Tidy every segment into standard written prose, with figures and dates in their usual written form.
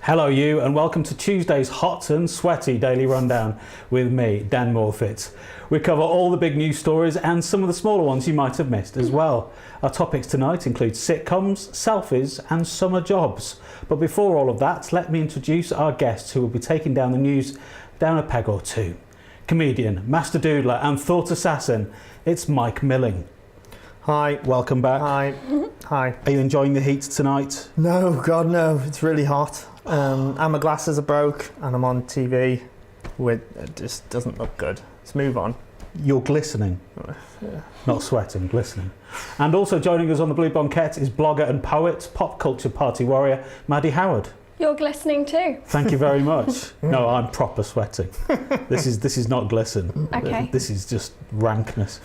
Hello you, and welcome to Tuesday's hot and sweaty Daily Rundown with me, Dan Morfitt. We cover all the big news stories and some of the smaller ones you might have missed as well. Our topics tonight include sitcoms, selfies and summer jobs. But before all of that, let me introduce our guests who will be taking down the news down a peg or two. Comedian, master doodler and thought assassin, it's Mike Milling. Hi. Welcome back. Hi. Hi. Are you enjoying the heat tonight? No, God no, it's really hot. And my glasses are broke and I'm on TV. It just doesn't look good. Let's move on. You're glistening. Yeah. Not sweating, glistening. And also joining us on the Blue Bonquette is blogger and poet, pop culture party warrior, Madie Howard. You're glistening too. Thank you very much. No, I'm proper sweating. This is not glisten. Okay. This is just rankness.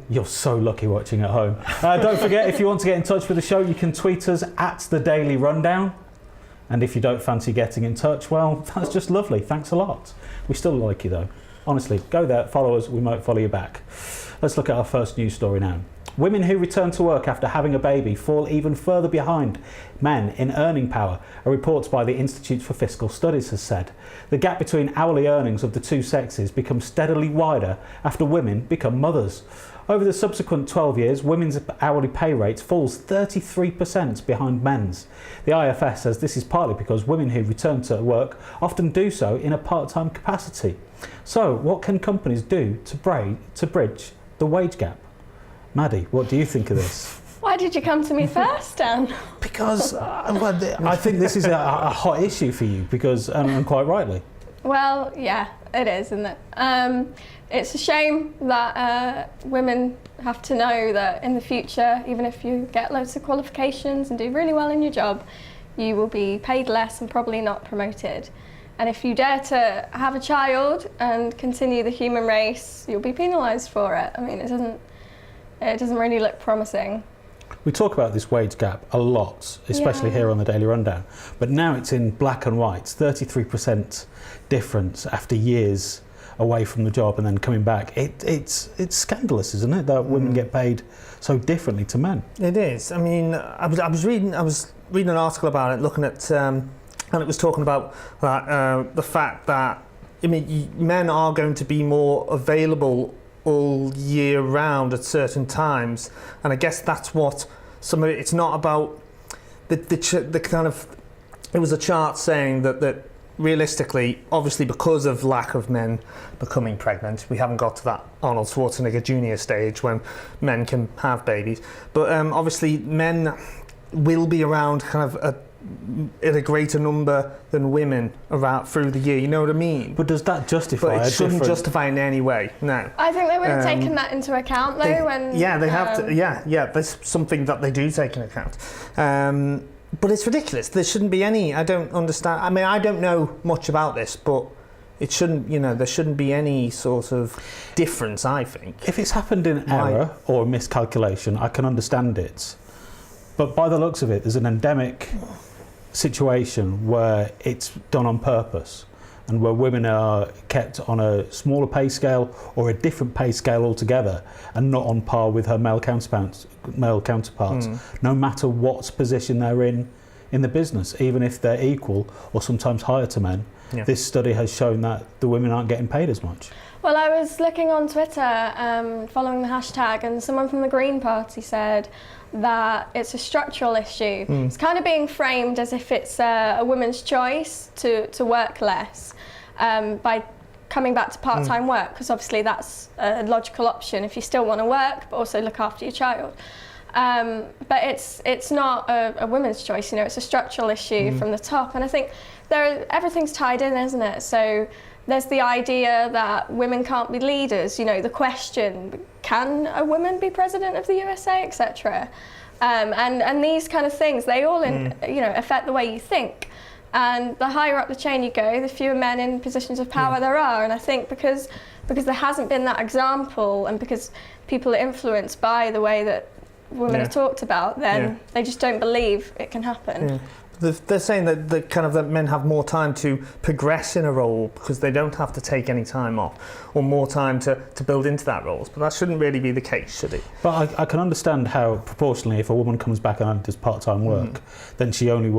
You're so lucky watching at home. Don't forget, if you want to get in touch with the show, you can tweet us at The Daily Rundown. And if you don't fancy getting in touch, well, that's just lovely. Thanks a lot. We still like you though. Honestly, go there, follow us, we might follow you back. Let's look at our first news story now. Women who return to work after having a baby fall even further behind men in earning power, a report by the Institute for Fiscal Studies has said. The gap between hourly earnings of the two sexes becomes steadily wider after women become mothers. Over the subsequent 12 years, women's hourly pay rate falls 33% behind men's. The IFS says this is partly because women who return to work often do so in a part-time capacity. So, what can companies do to bridge the wage gap? Madie, what do you think of this? Why did you come to me first, Dan? Because I think this is a hot issue for you, because and quite rightly. Well, yeah, it is, isn't it? It's a shame that women have to know that in the future, even if you get loads of qualifications and do really well in your job, you will be paid less and probably not promoted. And if you dare to have a child and continue the human race, you'll be penalised for it. I mean, it doesn't really look promising. We talk about this wage gap a lot, especially here on the Daily Rundown. But now it's in black and white, 33% difference after years away from the job and then coming back. It's scandalous, isn't it, that women get paid so differently to men? It is. I mean, I was reading an article about it, looking at, and it was talking about that, the fact that, I mean, men are going to be more available all year round at certain times, and I guess that's what some of it. It's not about the kind of. It was a chart saying that realistically, obviously because of lack of men becoming pregnant, we haven't got to that Arnold Schwarzenegger Jr. stage when men can have babies. But obviously, men will be around kind of in a greater number than women around through the year, you know what I mean? But does that justify? But it shouldn't justify in any way. No. I think they would have taken that into account though. They have to. Yeah. There's something that they do take into account. But it's ridiculous. There shouldn't be any. I don't understand. I mean, I don't know much about this, but it shouldn't. There shouldn't be any sort of difference. I think. If it's happened in error or miscalculation, I can understand it. But by the looks of it, there's an endemic situation where it's done on purpose and where women are kept on a smaller pay scale or a different pay scale altogether and not on par with her male counterparts, no matter what position they're in the business, even if they're equal or sometimes higher to men. Yeah. This study has shown that the women aren't getting paid as much. Well, I was looking on Twitter, following the hashtag, and someone from the Green Party said that it's a structural issue. It's kind of being framed as if it's a woman's choice to work less by coming back to part-time work, because obviously that's a logical option if you still want to work but also look after your child. But it's not a woman's choice, it's a structural issue from the top, and I think everything's tied in, isn't it? So there's the idea that women can't be leaders, the question, can a woman be president of the USA, etc. And these kind of things, they all affect the way you think. And the higher up the chain you go, the fewer men in positions of power there are. And I think because there hasn't been that example, and because people are influenced by the way that women are talked about, then they just don't believe it can happen. Yeah. They're saying that that men have more time to progress in a role because they don't have to take any time off, or more time to build into that role. But that shouldn't really be the case, should it? But I can understand how proportionally, if a woman comes back and does part-time work, then she only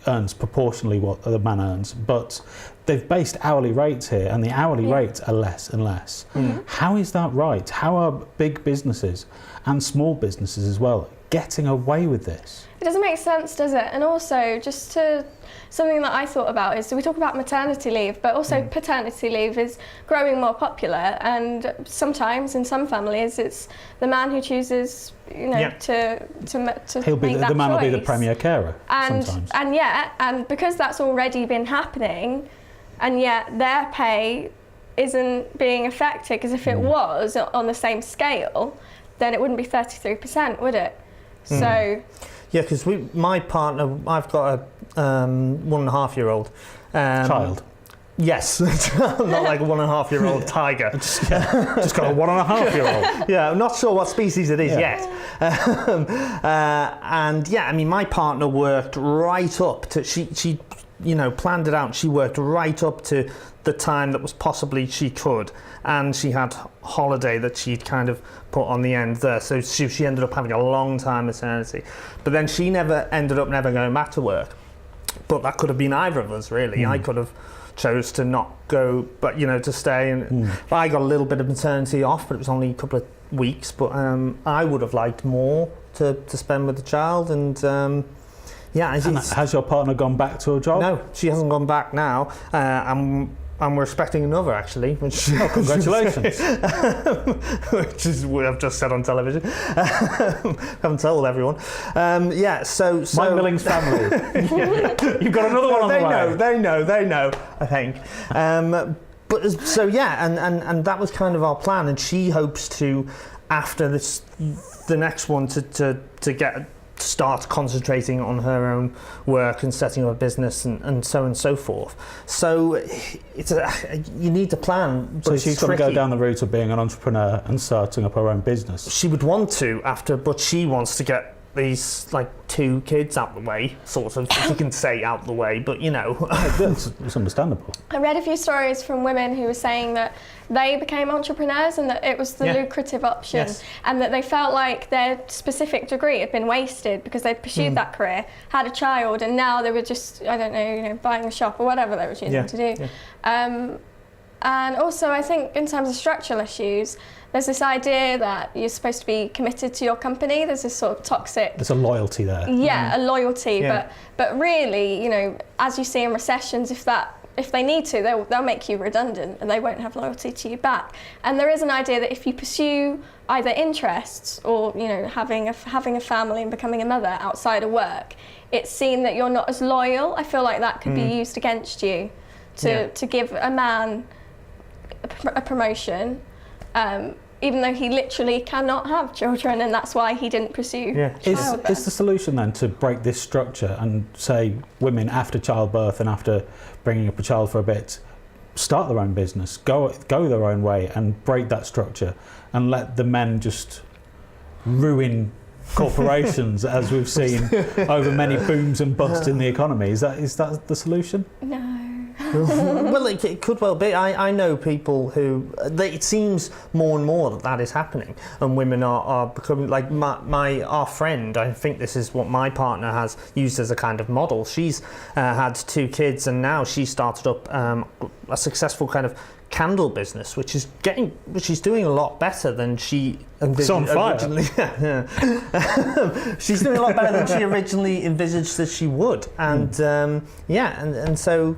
earns proportionally what the man earns, but they've based hourly rates here, and the hourly rates are less and less. How is that right? How are big businesses and small businesses as well getting away with this? It doesn't make sense, does it? And also, something that I thought about is, we talk about maternity leave, but also paternity leave is growing more popular, and sometimes in some families it's the man who chooses, to make that the man will choice. be the premier carer And sometimes. and because that's already been happening, and yet their pay isn't being affected, because if it was on the same scale, then it wouldn't be 33%, would it? So. Yeah, because my partner, I've got a 1.5-year-old. Child. Yes, not like a 1.5-year-old tiger. Just got a 1.5-year-old. Yeah, I'm not sure what species it is yet. And yeah, I mean, my partner worked right up to, she planned it out. She worked right up to the time that was possibly she could, and she had holiday that she'd kind of put on the end there, so she ended up having a long time maternity, but then she ended up never going back to work. But that could have been either of us, really. I could have chose to not go, but to stay, and I got a little bit of maternity off, but it was only a couple of weeks. But I would have liked more to spend with the child, and has your partner gone back to a job? No, she hasn't gone back now, and we're expecting another, actually. Which, congratulations. Which is what I've just said on television. Haven't told everyone. So Mike Milling's family. You've got another one on the way. They know, I think. But so and that was kind of our plan, and she hopes to, after the next one, to start concentrating on her own work and setting up a business and so forth. So you need to plan. So she's got to go down the route of being an entrepreneur and starting up her own business. She would want to but she wants to get these 2 kids out the way, sort of, if you can say out the way, but it's understandable. I read a few stories from women who were saying that they became entrepreneurs and that it was the lucrative option, and that they felt like their specific degree had been wasted because they'd pursued that career, had a child, and now they were just, I don't know, buying a shop or whatever they were choosing to do. And also, I think in terms of structural issues, there's this idea that you're supposed to be committed to your company. There's this sort of toxic... There's a loyalty there. Yeah, a loyalty. Yeah. But really, as you see in recessions, if they need to, they'll make you redundant and they won't have loyalty to you back. And there is an idea that if you pursue either interests or, having a family and becoming a mother outside of work, it's seen that you're not as loyal. I feel like that could be used against you to give a man a promotion, even though he literally cannot have children, and that's why he didn't pursue childbirth. Is the solution then to break this structure and say women after childbirth and after bringing up a child for a bit start their own business, go their own way and break that structure and let the men just ruin corporations as we've seen over many booms and busts in the economy? Is that the solution? No. Well, it could well be. I know people who it seems more and more that is happening, and women are becoming like our friend. I think this is what my partner has used as a kind of model. She's had 2 kids, and now she started up a successful kind of candle business, which is doing a lot better than she envisioned originally. She's doing a lot better than she originally envisaged that she would, and and so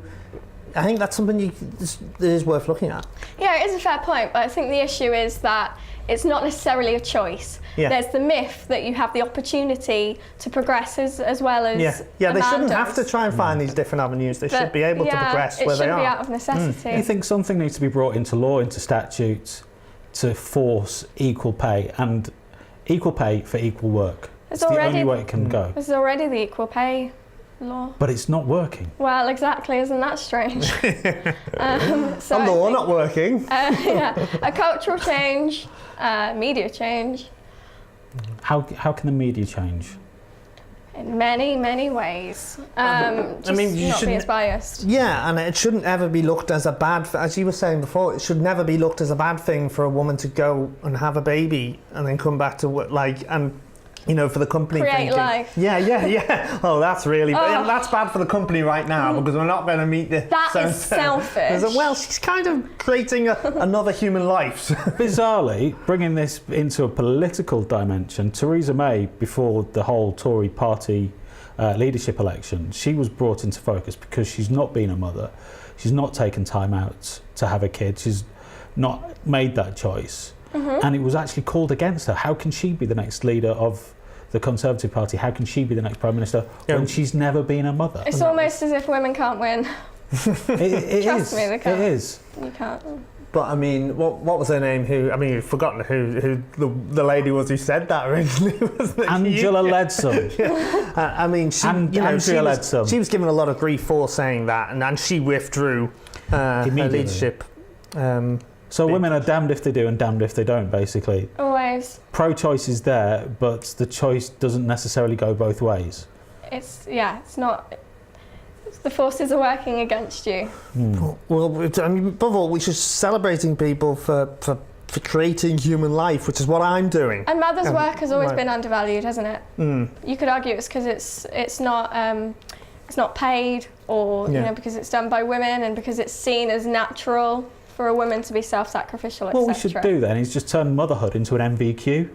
I think that's something that is worth looking at. Yeah, it is a fair point, but I think the issue is that it's not necessarily a choice. Yeah. There's the myth that you have the opportunity to progress as well as they shouldn't have to try and find these different avenues. They should be able to progress where they are. It should be out of necessity. Do you think something needs to be brought into law, into statutes, to force equal pay and equal pay for equal work? It's the only way it can go. There's already the equal pay law. But it's not working. Well, exactly, isn't that strange? So the law not working. A cultural change, media change. How can the media change? In many ways. Just you not be as biased. Yeah, and it shouldn't ever be looked as a bad, as you were saying before, it should never be looked as a bad thing for a woman to go and have a baby and then come back to work, you know, for the company Create thinking, life. Yeah. Oh, that's really that's bad for the company right now because we're not going to meet the. That is selfish. Well, she's kind of creating another human life. Bizarrely, bringing this into a political dimension, Theresa May, before the whole Tory party leadership election, she was brought into focus because she's not been a mother. She's not taken time out to have a kid. She's not made that choice. And it was actually called against her. How can she be the next leader of the Conservative Party? How can she be the next Prime Minister when she's never been a mother? It's almost as if women can't win. It Trust me, they can't. It is. You can't. But I mean, what was her name? You've forgotten who the lady was who said that originally, wasn't it? Angela Leadsom. I mean, she was given a lot of grief for saying that, and she withdrew her leadership. So women are damned if they do and damned if they don't, basically. Always. Pro-choice is there, but the choice doesn't necessarily go both ways. It's not. The forces are working against you. Well, I mean, above all, we're just celebrating people for creating human life, which is what I'm doing. And mother's work has always been undervalued, hasn't it? You could argue it's because it's not paid, or you know, because it's done by women and because it's seen as natural for a woman to be self-sacrificial, etc. What we should do then is just turn motherhood into an MVQ.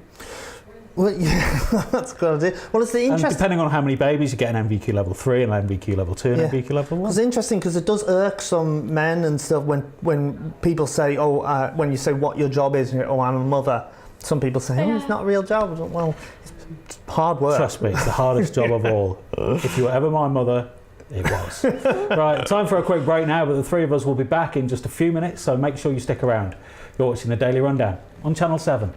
Well, yeah, that's a good idea. Well, it's the And interesting. depending on how many babies, you get an MVQ level 3, an MVQ level 2, and an MVQ level 1. It's interesting because it does irk some men and stuff when people say, when you say what your job is, and I'm a mother. Some people say, it's not a real job. Well, it's hard work. Trust me, it's the hardest job of all. If you were ever my mother, it was. Right, time for a quick break now, but the three of us will be back in just a few minutes, so make sure you stick around. You're watching the Daily Rundown on Channel 7.